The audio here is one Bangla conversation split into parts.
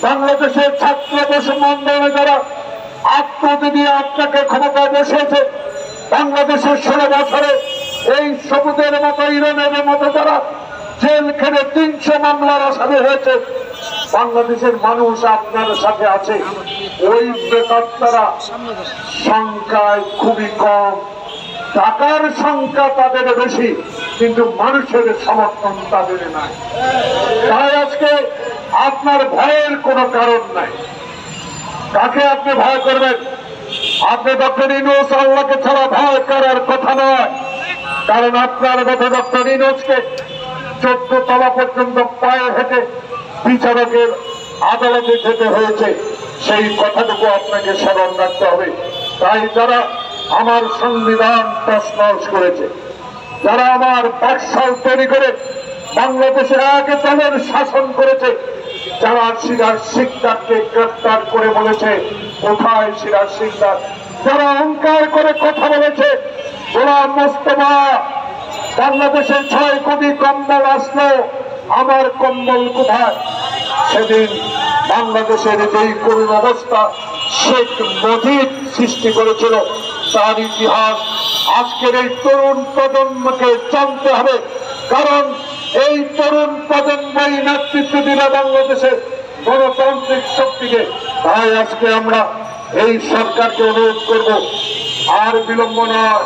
বাংলাদেশের ছাত্র বৈষম্য আন্দোলনে যারা আত্মহত্যা দিয়ে আপনাকে ক্ষমতায় বসিয়েছে, বাংলাদেশের 16 বছরে এই সবুজের মতো ইরানের মতো যারা জেল খেলে 300 মামলার আসামি হয়েছে, বাংলাদেশের মানুষ আপনার সাথে আছে। ওই বেকাররা সংখ্যায় খুবই কম, টাকার সংখ্যা তাদের বেশি, কিন্তু মানুষের সমর্থন তাদের নাই। তাই আজকে আপনার ভয়ের কোনো কারণ নাই। কাকে আপনি ভয় করবেন? আপনি ডক্টর ইউনূস আল্লাহকে ছাড়া ভয় করার কথা নয়, কারণ আপনার মতো ডক্টর ইউনূসকে 14 তলা পর্যন্ত পায়ে হেঁটে বিচারকের আদালতে যেতে হয়েছে, সেই কথাটুকু আপনাকে স্মরণ রাখতে হবে। তাই যারা আমার সংবিধান প্রশ্ন করেছে, যারা আমার বাকশাল তৈরি করে বাংলাদেশে এক দলের শাসন করেছে, যারা সিরাজ শিকদারকে গ্রেফতার করে বলেছে কোথায় সিরাজ শিকদার, যারা অহংকার করে কথা বলেছে গোলাম মোস্তফা বাংলাদেশে 6 কোটি কম্বল আসলো, আমার কম্বল কোথায়? সেদিন বাংলাদেশের যেই করুণ অবস্থা শেখ মুজিব সৃষ্টি করেছিল, তার ইতিহাস আজকের এই তরুণ প্রজন্মকে জানতে হবে। কারণ এই তরুণ প্রজন্মই নেতৃত্ব দিলে বাংলাদেশের গণতান্ত্রিক শক্তিকে। তাই আজকে আমরা এই সরকারকে অনুরোধ করব, আর বিলম্ব নয়,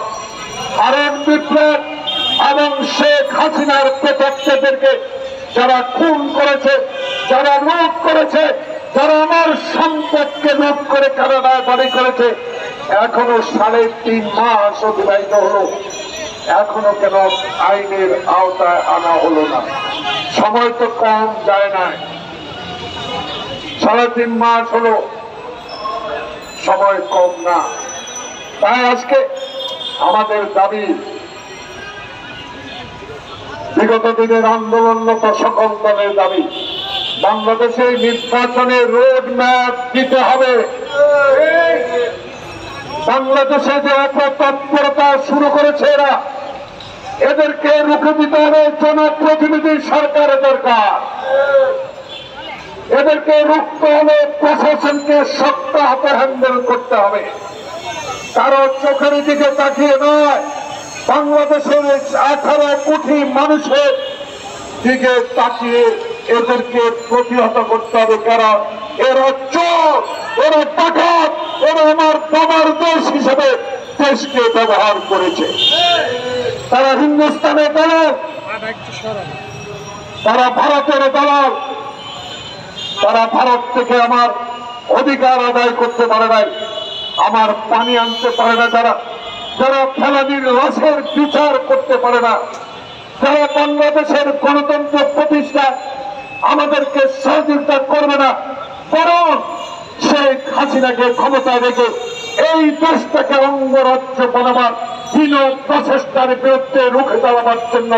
হারুন বিপ্লব এবং শেখ হাসিনার প্রত্যেকদেরকে যারা খুন করেছে, যারা লুট করেছে, যারা আমার সম্পদকে লুট করে কানাডায় বাড়ি করেছে, এখনো 3.5 মাস অতিবাহিত হলো, এখনো কেন আইনের আওতায় আনা হলো না? সময় তো কম যায় না, 3.5 মাস হলো, সময় কম না। তাই আজকে আমাদের দাবি, বিগত দিনের আন্দোলনরত সকল দলের দাবি, বাংলাদেশে নির্বাচনের রোড ম্যাপ দিতে হবে। বাংলাদেশে যে অপতৎপরতা শুরু করেছে এরা, এদেরকে রুখে দিতে হবে। জনপ্রতিনিধি সরকারের দরকার, এদেরকে রুখতে হলে প্রশাসনকে শক্ত হাতে হ্যান্ডেল করতে হবে। কারো চোখের দিকে তাকিয়ে নয়, বাংলাদেশের 18 কোটি মানুষের দিকে তাকিয়ে এদেরকে প্রতিহত করতে হবে। কারণ এরা চোর, এরা ডাকাত, এরা আমার বাবার দেশ হিসেবে দেশকে ব্যবহার করেছে। তারা হিন্দুস্তানের দালাল, তারা ভারতের দালাল, তারা ভারত থেকে আমার অধিকার আদায় করতে পারে নাই, আমার পানি আনতে পারে না, যারা ফেলানির লাশের বিচার করতে পারে না, যারা বাংলাদেশের গণতন্ত্র প্রতিষ্ঠা আমাদেরকে সহযোগিতা করবে না, বরং শেখ হাসিনাকে ক্ষমতায় রেখে এই দেশটাকে অঙ্গরাজ্য বানাবার হীন প্রচেষ্টার বিরুদ্ধে রুখে দাঁড়াবার জন্য